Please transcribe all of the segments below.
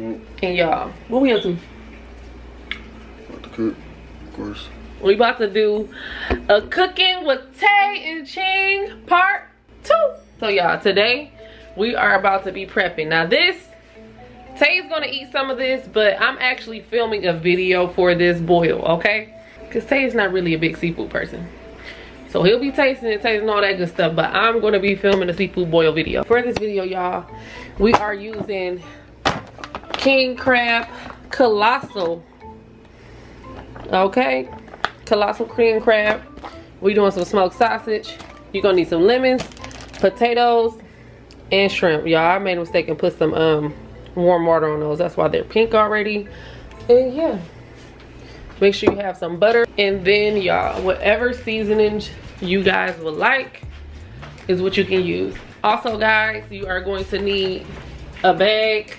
Smoke. And y'all, what we up to? About to cook, of course. We about to do a cooking with Tay and Chyng part 2. So y'all, today we are about to be prepping. Now this, Tay's gonna eat some of this, but I'm actually filming a video for this boil, okay? Because Tay is not really a big seafood person. So he'll be tasting it, tasting all that good stuff, but I'm gonna be filming a seafood boil video. For this video, y'all, we are using king crab colossal, okay? Colossal king crab. We doing some smoked sausage. You're gonna need some lemons, potatoes, and shrimp. Y'all, I made a mistake and put some warm water on those. That's why they're pink already. And yeah, make sure you have some butter. And then y'all, whatever seasonings you guys would like is what you can use. Also guys, you are going to need a bag,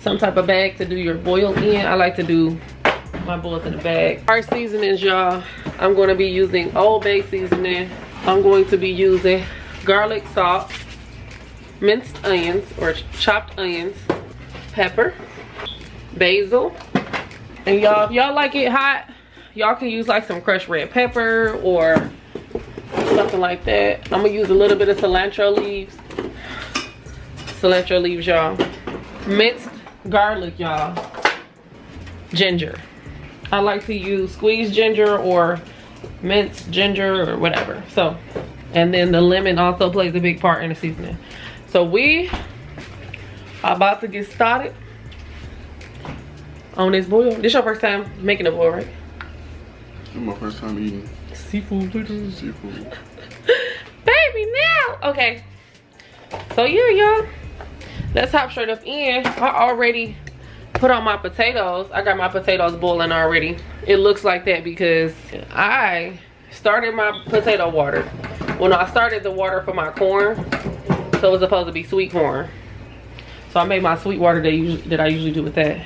some type of bag to do your boil in. I like to do my boils in a bag. Our seasonings, y'all, I'm going to be using Old Bay seasoning. I'm going to be using garlic salt, minced onions or chopped onions, pepper, basil, and y'all, if y'all like it hot, y'all can use like some crushed red pepper or something like that. I'm gonna use a little bit of cilantro leaves. Cilantro leaves, y'all. Minced garlic, y'all. Ginger. I like to use squeezed ginger or minced ginger or whatever. So, and then the lemon also plays a big part in the seasoning. So we are about to get started on this boil. This your first time making a boil, right? This is my first time eating seafood. seafood. Baby, now. Okay. So yeah, y'all. Let's hop straight up in. I already put on my potatoes. I got my potatoes boiling already. It looks like that because I started my potato water. When I started the water for my corn, so it was supposed to be sweet corn. So I made my sweet water that I usually do with that.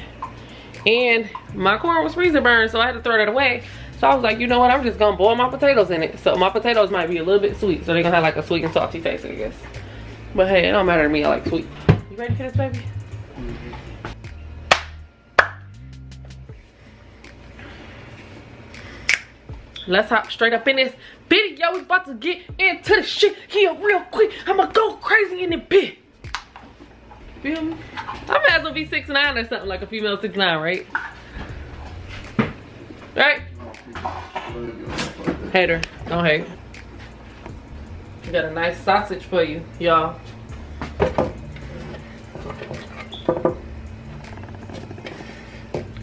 And my corn was freezer burned, so I had to throw that away. So I was like, you know what, I'm just gonna boil my potatoes in it. So my potatoes might be a little bit sweet, so they're gonna have like a sweet and salty taste, I guess. But hey, it don't matter to me, I like sweet. You ready for this, baby? Mm-hmm. Let's hop straight up in this video. We about to get into the shit here real quick. I'ma go crazy in the bit. Feel me? I might as well be 6'9" or something, like a female 6'9", right? Right? Hater, don't hate. We got a nice sausage for you, y'all.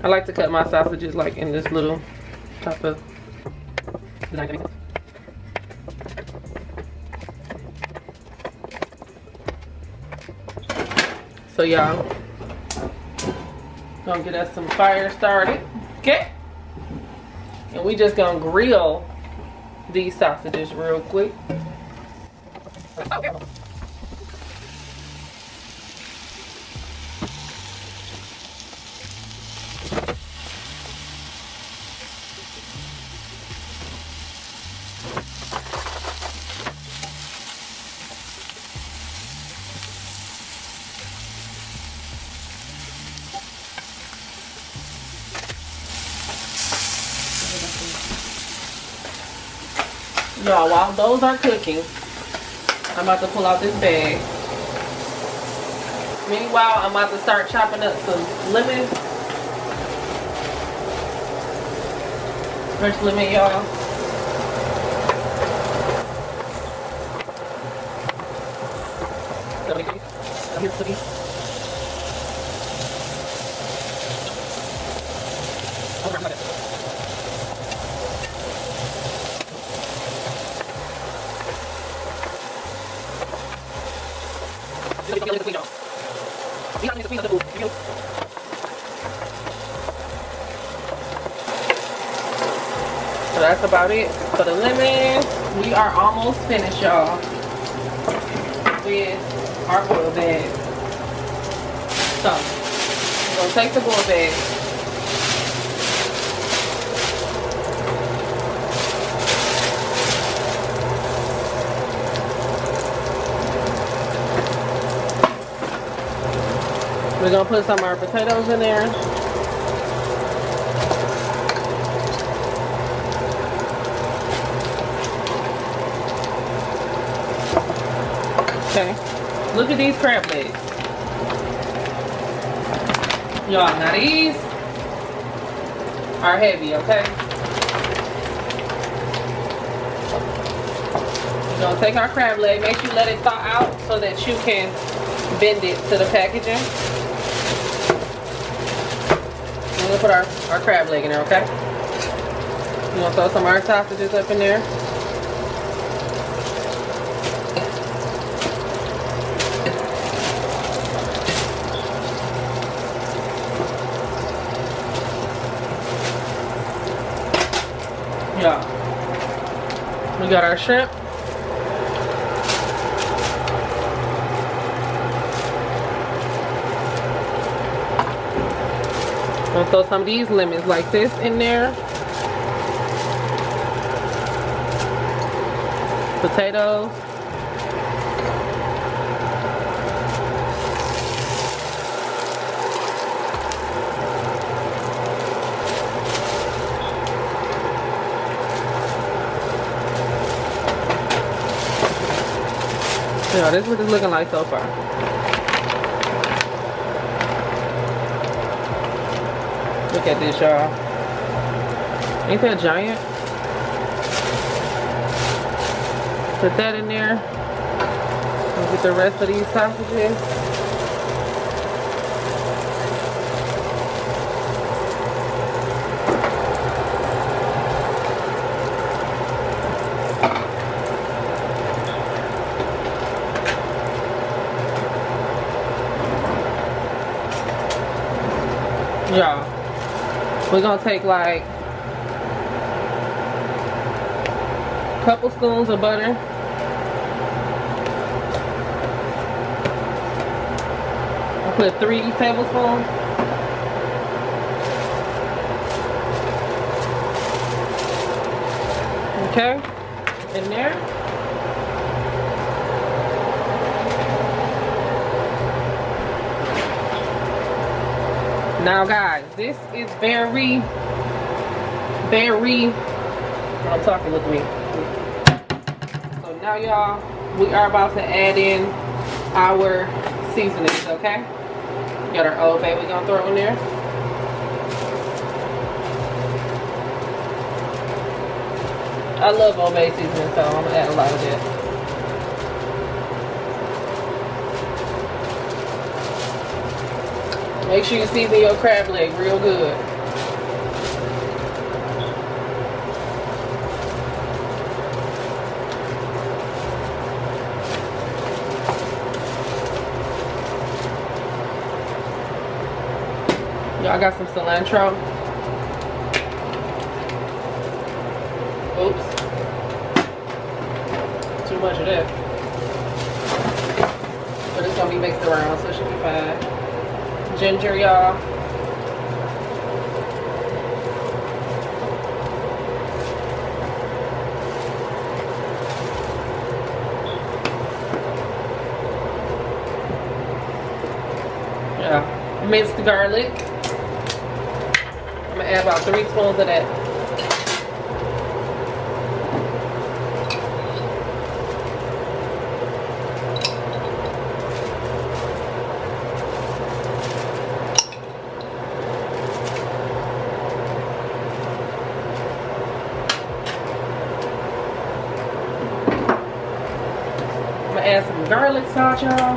I like to cut my sausages like in this little type of. So y'all, gonna get us some fire started, okay? And we just gonna grill these sausages real quick. Y'all, while those are cooking, I'm about to pull out this bag. Meanwhile, I'm about to start chopping up some lemon. Fresh lemon, y'all. So that's about it for the lemon. We are almost finished, y'all, with our boil bag. So we're gonna take the boil bag, We're gonna put some of our potatoes in there. Okay, look at these crab legs. Y'all, now these are heavy, okay? We're gonna take our crab leg, make sure you let it thaw out so that you can bend it to the packaging. We're gonna put our crab leg in there, okay? We're gonna throw some of our sausages up in there. Yeah. We got our shrimp. I'm gonna throw some of these lemons like this in there. Potatoes. Yeah, this is what it's looking like so far. Look at this, y'all. Ain't that giant? Put that in there. We'll get the rest of these sausages. Y'all, we're gonna take like a couple spoons of butter. I'll put 3 tablespoons. Okay, in there. Now guys, this is very, I'm talking with me. So now y'all, we are about to add in our seasonings, okay? Got our Old Bay we're gonna throw in there. I love Old Bay seasoning, so I'm gonna add a lot of that. Make sure you season your crab leg real good. Y'all got some cilantro. Oops. Too much of that. But it's gonna be mixed around, so it should be fine. Ginger, y'all. Yeah, minced garlic. I'm gonna add about 3 spoons of that. Add some garlic salt, y'all.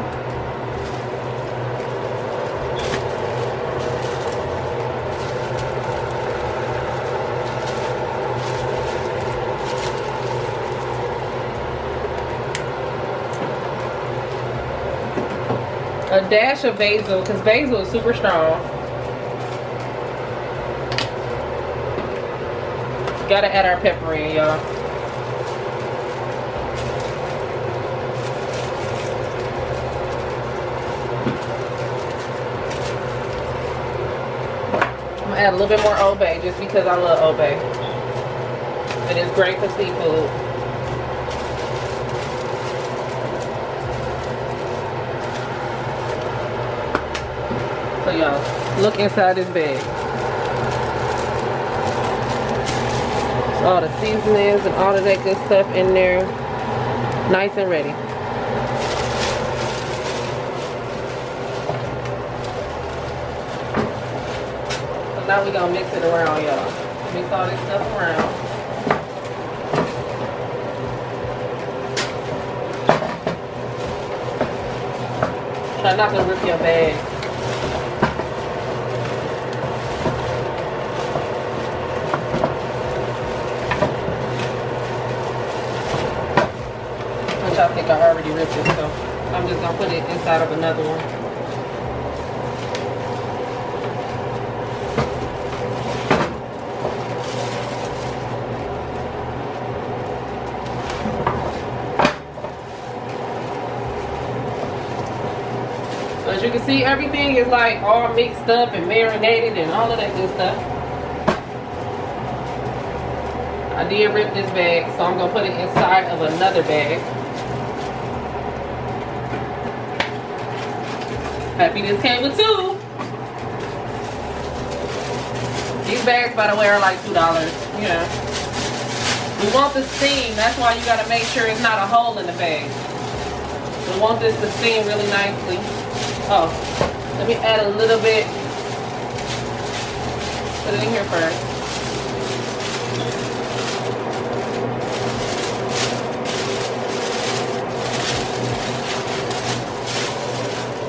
A dash of basil, because basil is super strong. Gotta add our pepper in, y'all. Add a little bit more Old Bay just because I love Old Bay. It is great for seafood. So y'all, look inside this bag. All the seasonings and all of that good stuff in there. Nice and ready. So now we gonna mix it around, y'all. Mix all this stuff around. Try not to rip your bag. Which I think I already ripped it, so I'm just gonna put it inside of another one. As you can see, everything is like all mixed up and marinated and all of that good stuff. I did rip this bag, so I'm gonna put it inside of another bag. Happy this came with two. These bags, by the way, are like $2. Yeah. We want the steam. That's why you gotta make sure it's not a hole in the bag. We want this to steam really nicely. Oh, let me add a little bit. Put it in here first.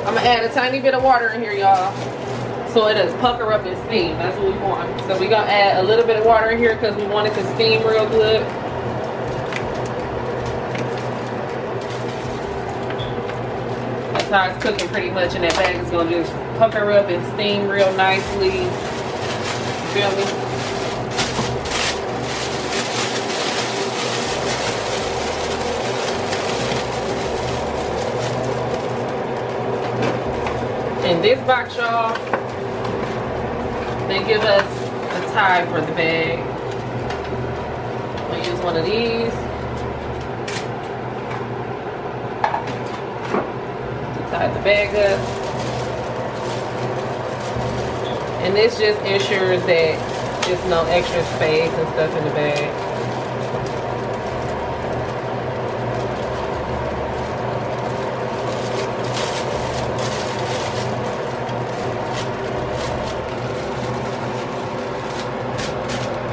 I'm gonna add a tiny bit of water in here, y'all, so it does pucker up and steam. That's what we want. So we're gonna add a little bit of water in here because we want it to steam real good. That's how it's cooking pretty much, and that bag is gonna just pucker up and steam real nicely. You feel me? In this box, y'all, they give us a tie for the bag. I'm gonna use one of these to tie the bag up. And this just ensures that there's no extra space and stuff in the bag.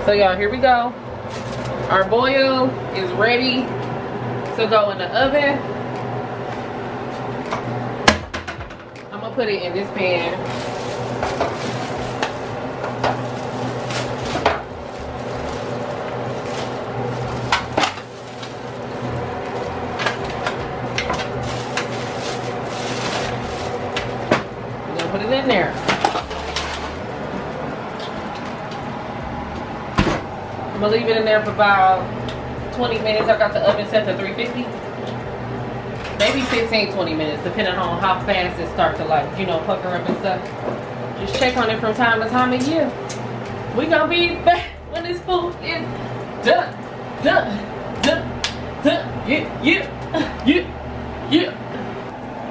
So y'all, here we go. Our boil is ready to go in the oven. I'm gonna put it in this pan. I'm gonna put it in there. I'm gonna leave it in there for about 20 minutes. I got the oven set to 350. Maybe 15, 20 minutes, depending on how fast it starts to, like, you know, pucker up and stuff. Just check on it from time to time, and yeah, we gonna be back when this food is done. Yeah.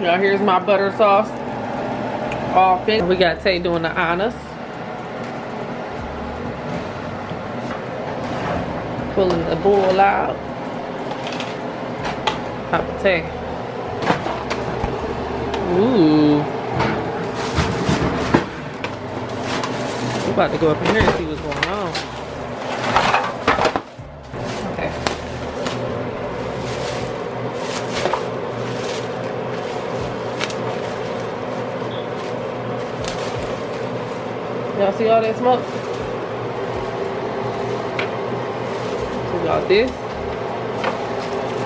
Y'all, here's my butter sauce. All finished. We got Tay doing the honors. Pulling the bowl out. Papa Tay. Ooh. We're about to go up in here and see what's going on. Okay. Y'all see all that smoke? Y'all, this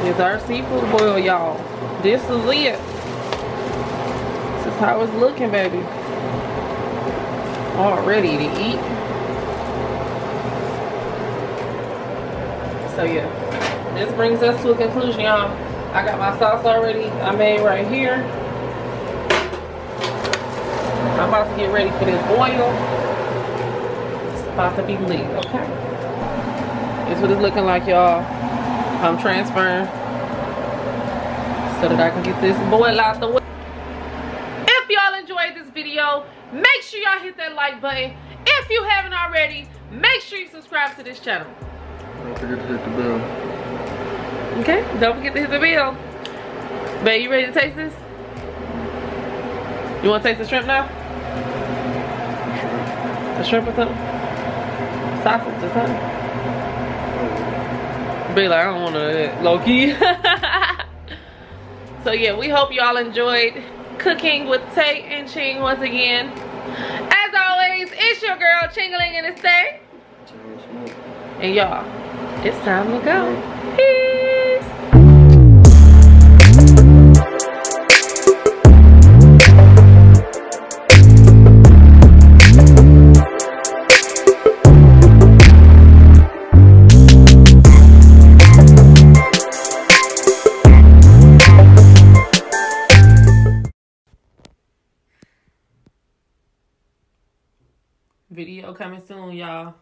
is our seafood boil, y'all. This is it. This is how it's looking, baby. All ready to eat. So yeah, this brings us to a conclusion, y'all. I got my sauce already. I made right here. I'm about to get ready for this boil. It's about to be lit, okay? This is what it's looking like, y'all. I'm transferring so that I can get this boil out the way. If y'all enjoyed this video, video, make sure y'all hit that like button. If you haven't already, make sure you subscribe to this channel. Don't forget to hit the bell. Okay, don't forget to hit the bell. Babe, you ready to taste this? You want to taste the shrimp now? The shrimp or something? Sausage or something? Be like, I don't want to low key. So yeah, we hope y'all enjoyed cooking with Tay and Chyng once again. As always, it's your girl Chingling and it's Tay. And y'all, it's time to go. Peace. Video coming soon, y'all.